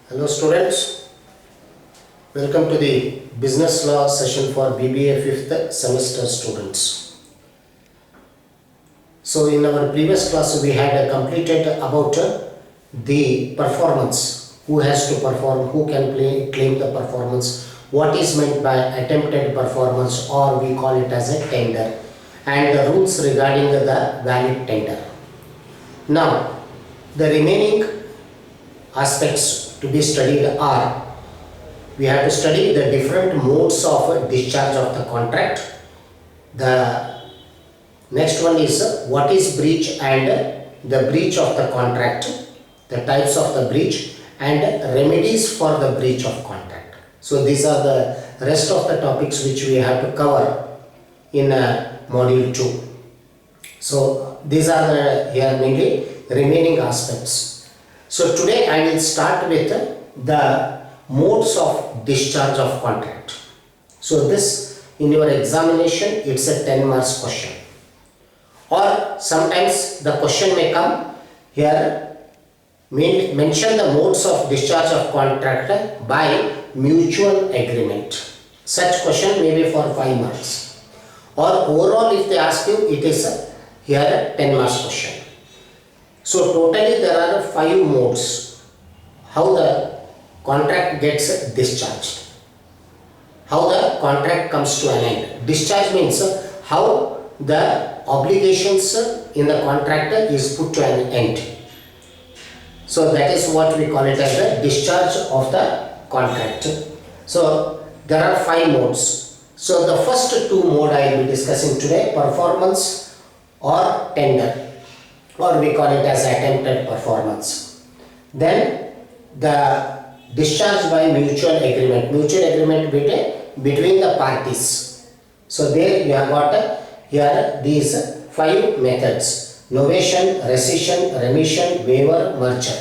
Hello students, welcome to the business law session for B.B.A 5th semester students. So in our previous class we had completed about the performance, who has to perform, who can claim the performance, what is meant by attempted performance or we call it as a tender, and the rules regarding the valid tender. Now the remaining aspects to be studied are, we have to study the different modes of discharge of the contract. The next one is what is breach and the breach of the contract, the types of the breach and remedies for the breach of contract. So these are the rest of the topics which we have to cover in module 2. So these are the here mainly remaining aspects. So today I will start with the modes of discharge of contract. So this in your examination it's a 10 marks question, or sometimes the question may come here, mention the modes of discharge of contract by mutual agreement. Such question may be for 5 marks, or overall if they ask you it is here 10 marks question. So totally there are 5 modes how the contract gets discharged, how the contract comes to an end. Discharge means how the obligations in the contract is put to an end. So that is what we call it as the discharge of the contract. So there are 5 modes. So the first 2 modes I will be discussing today, performance or tender, or we call it as attempted performance. Then the discharge by mutual agreement between the parties. So there you have got here these 5 methods: novation, rescission, remission, waiver, merger.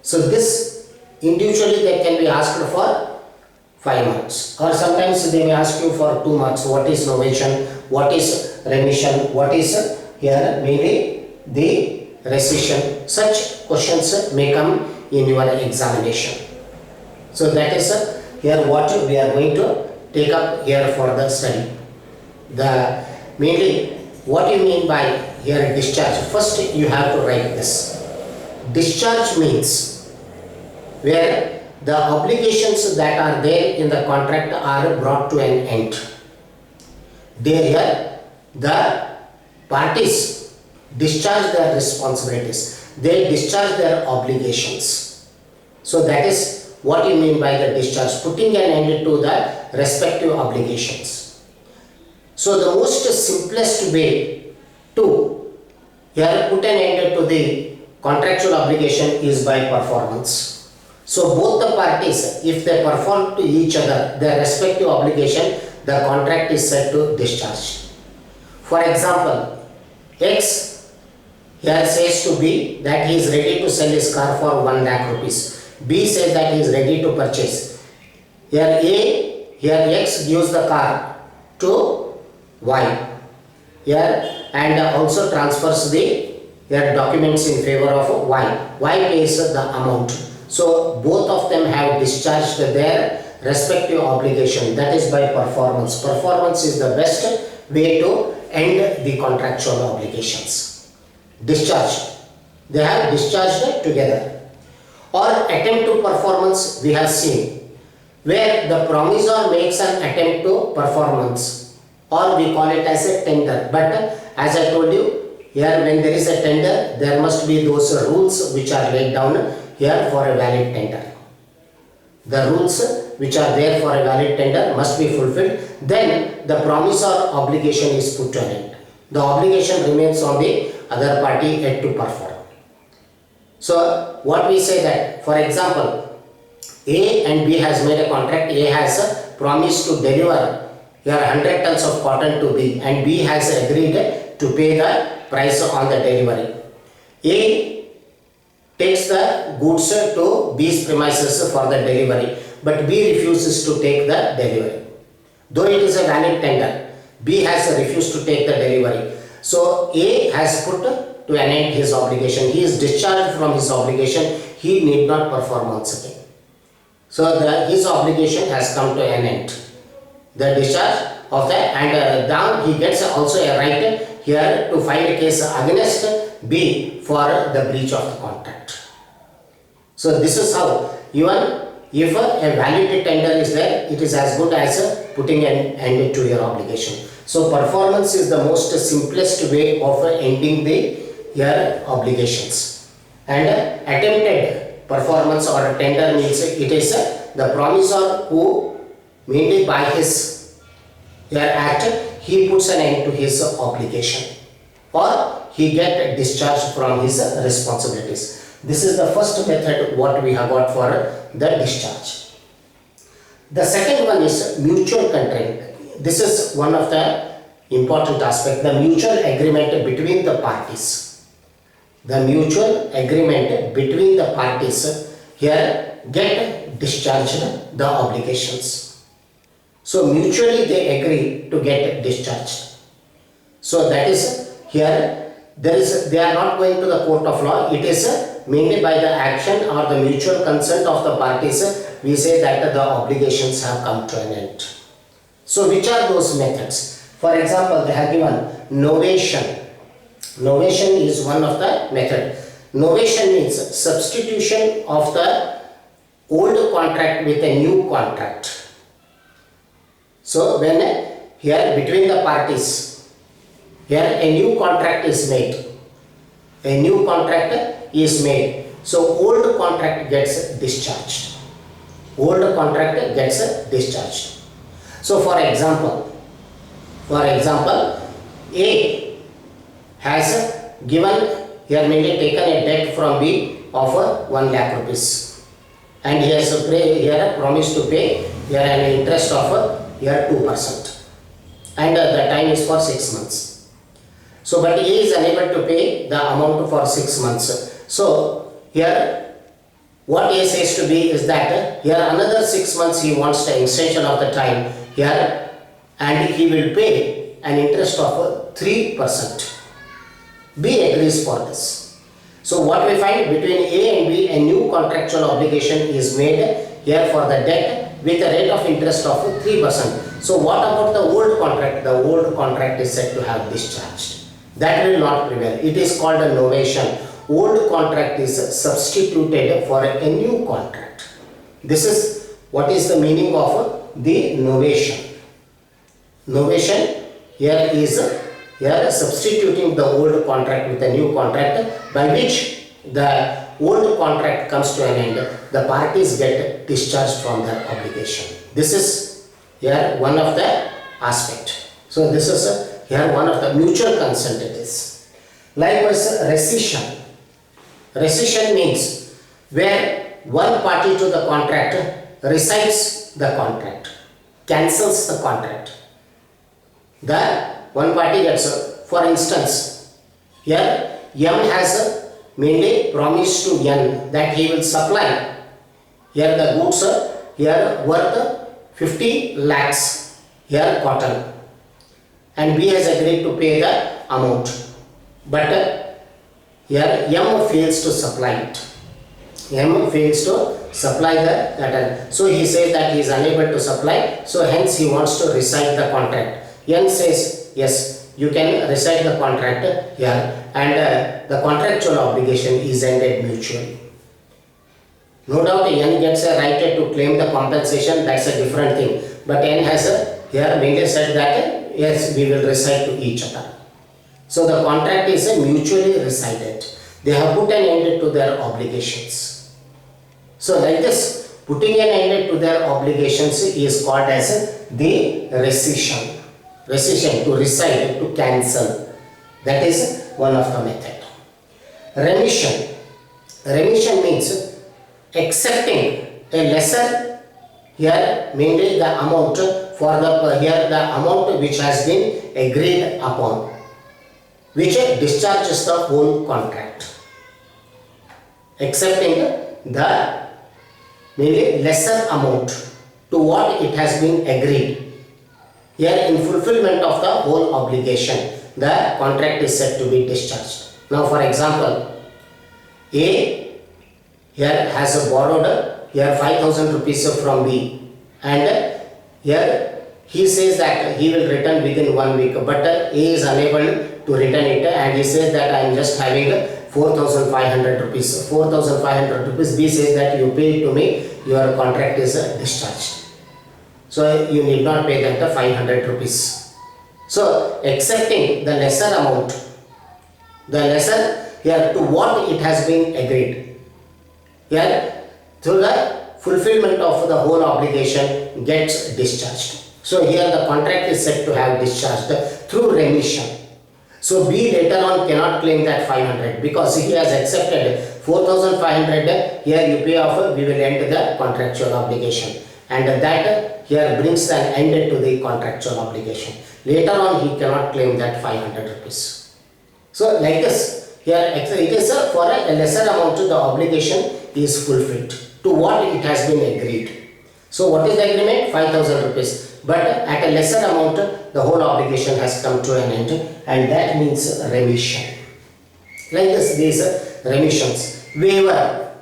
So this individually they can be asked for 5 marks, or sometimes they may ask you for 2 marks. What is novation? What is remission? What is here mainly the rescission? Such questions may come in your examination. So that is here what we are going to take up here for the study. The mainly what you mean by here discharge. First you have to write this. Discharge means where the obligations that are there in the contract are brought to an end. There the parties discharge their responsibilities, they discharge their obligations. So that is what you mean by the discharge, putting an end to the respective obligations. So the most simplest way to here put an end to the contractual obligation is by performance. So both the parties, if they perform to each other their respective obligation, the contract is said to discharge. For example, X here says to B that he is ready to sell his car for 1 lakh rupees. B says that he is ready to purchase. Here X gives the car to Y here and also transfers the documents in favor of Y. Y pays the amount. So both of them have discharged their respective obligation. That is by performance. Performance is the best way to end the contractual obligations. Discharge, they have discharged together. Or attempt to performance we have seen, where the promisor makes an attempt to performance, or we call it as a tender. But as I told you, here when there is a tender, there must be those rules which are laid down here for a valid tender. The rules which are there for a valid tender must be fulfilled. Then the promise or obligation is put to an end. The obligation remains on the other party yet to perform. So what we say that, for example, A and B has made a contract. A has promised to deliver here 100 tons of cotton to B, and B has agreed to pay the price on the delivery. A takes the goods to B's premises for the delivery, but B refuses to take the delivery. Though it is a valid tender, B has refused to take the delivery. So A has put to an end his obligation. He is discharged from his obligation. he need not perform once again. So his obligation has come to an end. The discharge of that, and now he gets also a right here to file a case against B for the breach of the contract. So this is how, even if a valid tender is there, it is as good as putting an end to your obligation. So performance is the most simplest way of ending your obligations. And attempted performance or tender means it is the promisor who, mainly by his act, he puts an end to his obligation, or he get discharged from his responsibilities. This is the first method what we have got for the discharge. The second one is mutual consent. This is one of the important aspects, the mutual agreement between the parties. The mutual agreement between the parties here get discharged the obligations. So mutually they agree to get discharged. So that is here, they are not going to the court of law. It is mainly by the action or the mutual consent of the parties, we say that the obligations have come to an end. So which are those methods? For example, they have given novation. Novation is one of the method. Novation means substitution of the old contract with a new contract. So when here between the parties, here a new contract is made. A new contract is made. So old contract gets discharged. Old contract gets discharged. So for example, A has given, he has mainly taken a debt from B of 1 lakh rupees, and he has promised to pay here an interest of here 2%, and the time is for 6 months. So but he is unable to pay the amount for 6 months. So here what A says to B is that here another 6 months he wants the extension of the time here, and he will pay an interest of 3%. B agrees for this. So what we find, between A and B, a new contractual obligation is made here for the debt with a rate of interest of 3%. So what about the old contract? The old contract is said to have discharged. That will not prevail. It is called a novation. Old contract is substituted for a new contract. This is what is the meaning of the novation. Novation here is substituting the old contract with a new contract, by which the old contract comes to an end. The parties get discharged from their obligation. This is here one of the aspect. So this is here one of the mutual consent it is. Likewise, rescission. Rescission means where one party to the contract recites the contract, cancels the contract. The one party gets, for instance, here M has mainly promised to N that he will supply here the goods here worth 50 lakhs here cotton, and B has agreed to pay the amount, but here M fails to supply it. M fails to supply the cotton. So he says that he is unable to supply, so hence he wants to recite the contract. N says, yes, you can recite the contract here, and the contractual obligation is ended mutually. No doubt N gets a right to claim the compensation, that's a different thing. But N has here mainly said that yes, we will recite to each other. So the contract is mutually recited. They have put an end to their obligations. So like this, putting an end to their obligations is called as the rescission. Rescission, to recite, to cancel. That is one of the method. Remission. Remission means accepting a lesser here, mainly the amount for the here the amount which has been agreed upon, which discharges the whole contract. Accepting the mainly lesser amount to what it has been agreed. Here in fulfillment of the whole obligation, the contract is said to be discharged. Now for example, A here has borrowed here 5,000 rupees from B, and here he says that he will return within 1 week, but A is unable to return it, and he says that I am just having 4,500 rupees. 4,500 rupees. B says that you pay it to me, your contract is discharged. So you need not pay that 500 rupees. So accepting the lesser amount, the lesser here to what it has been agreed. Here through the fulfillment of the whole obligation gets discharged. So here the contract is said to have discharged through remission. So B later on cannot claim that 500 because he has accepted 4,500. Here you pay off, we will end the contractual obligation, and that here brings an end to the contractual obligation. Later on he cannot claim that 500 rupees. So like this, here it is for a lesser amount the obligation is fulfilled to what it has been agreed. So what is the agreement? 5,000 rupees. But at a lesser amount, the whole obligation has come to an end, and that means remission. Like this, these remissions. Waiver.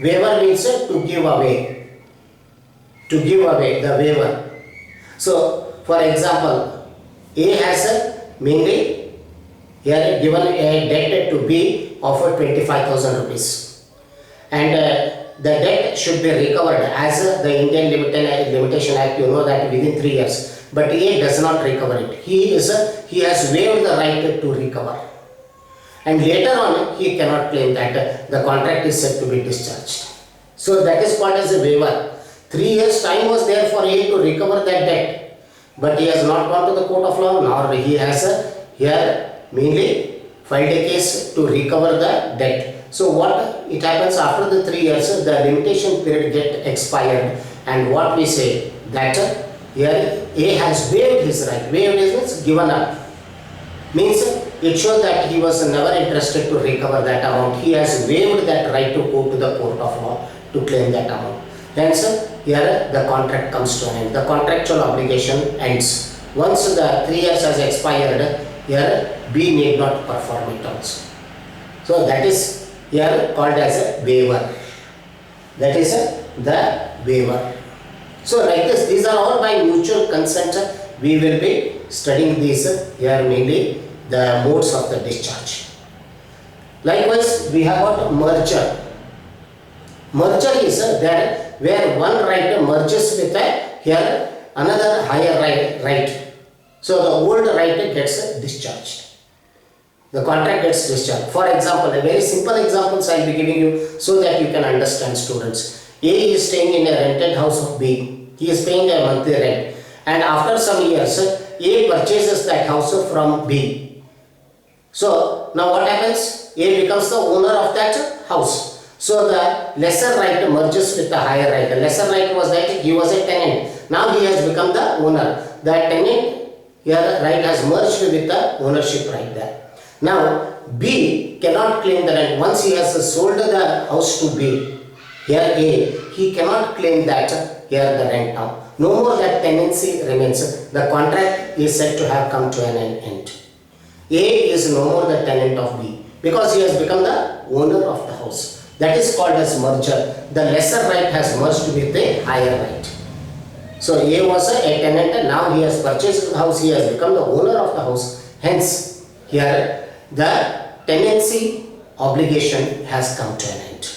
Waiver means to give away. To give away, the waiver. So, for example, A has mainly here given a debt to B of 25,000 rupees. And the debt should be recovered as the Indian Limitation Act, you know that within 3 years. But A does not recover it. He has waived the right to recover. And later on, he cannot claim that the contract is said to be discharged. So that is called as a waiver. 3 years time was there for A to recover that debt. But he has not gone to the court of law, nor he has here mainly filed a case to recover the debt. So what it happens after the 3 years, the limitation period get expired, and what we say that here A has waived his right. Waived is given up. Means it shows that he was never interested to recover that amount. He has waived that right to go to the court of law to claim that amount. Hence here the contract comes to an end. The contractual obligation ends. Once the 3 years has expired, here B need not perform it also. So that is here called as a waiver. That is the waiver. So like this, these are all by mutual consent. We will be studying these here mainly the modes of the discharge. Likewise, we have got merger. Merger is there where one right merges with here another higher right. So the old right gets discharged. The contract gets discharged. For example, a very simple examples I will be giving you so that you can understand, students. A is staying in a rented house of B. He is paying a monthly rent, and after some years, A purchases that house from B. So now what happens? A becomes the owner of that house. So the lesser right merges with the higher right. The lesser right was that he was a tenant. Now he has become the owner. The tenant here right has merged with the ownership right there. Now B cannot claim the rent. Once he has sold the house to B, here A, he cannot claim that here the rent now. No more that tenancy remains. The contract is said to have come to an end. A is no more the tenant of B because he has become the owner of the house. That is called as merger. The lesser right has merged with the higher right. So A was a tenant, and now he has purchased the house, he has become the owner of the house. Hence, here the tenancy obligation has come to an end.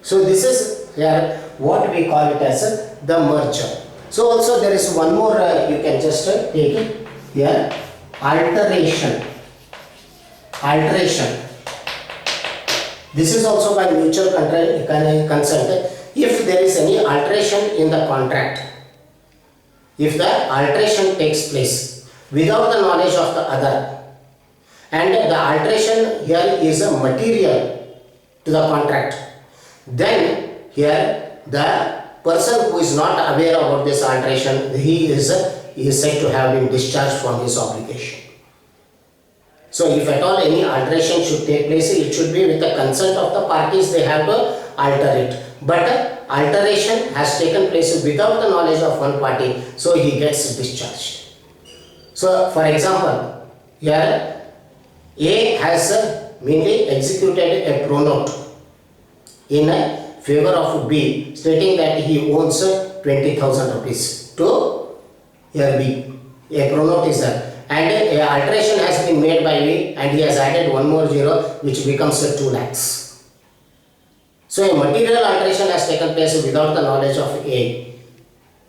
So this is here what we call it as the merger. So also there is one more you can just take it here, alteration. Alteration. This is also by mutual consent. If there is any alteration in the contract, if the alteration takes place without the knowledge of the other, and the alteration here is a material to the contract, then here the person who is not aware about this alteration, he is said to have been discharged from his obligation. So if at all any alteration should take place, it should be with the consent of the parties, they have to alter it. But alteration has taken place without the knowledge of one party, so he gets discharged. So for example, here A has mainly executed a pronote. in favor of B, stating that he owns 20,000 rupees to here B. A pronote is there, and a alteration has been made by B, and he has added one more zero, which becomes 2 lakhs. So a material alteration has taken place without the knowledge of A.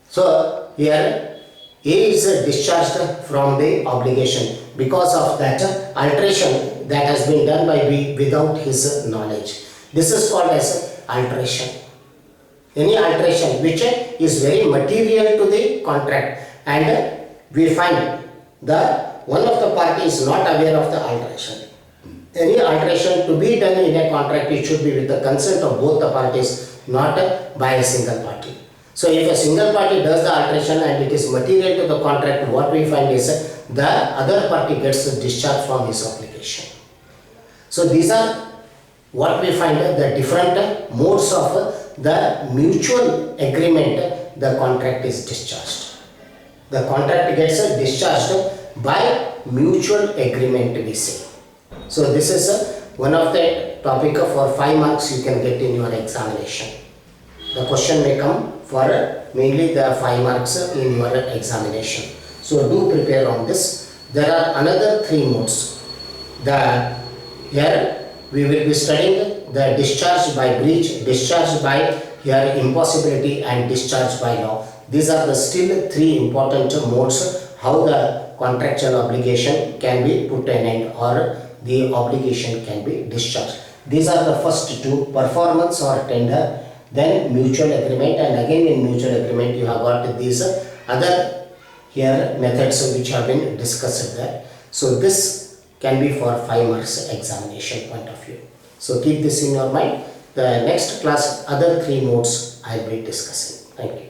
So here A is discharged from the obligation because of that alteration that has been done by B without his knowledge. This is called as alteration. Any alteration which is very material to the contract, and we find that one of the parties is not aware of the alteration. Any alteration to be done in a contract, it should be with the consent of both the parties, not by a single party. So if a single party does the alteration and it is material to the contract, what we find is the other party gets discharged from his obligation. So these are what we find the different modes of the mutual agreement. The contract is discharged. The contract gets discharged by mutual agreement, we say. So this is one of the topic for 5 marks you can get in your examination. The question may come for mainly the 5 marks in your examination. So do prepare on this. There are another 3 modes. Here we will be studying the discharge by breach, discharge by here impossibility, and discharge by law. These are the still 3 important modes how the contractual obligation can be put an end or the obligation can be discharged. These are the first 2, performance or tender, then mutual agreement, and again in mutual agreement you have got these other here methods which have been discussed there. So this can be for 5 marks examination point of view. So keep this in your mind. The next class other 3 modes I will be discussing. Thank you.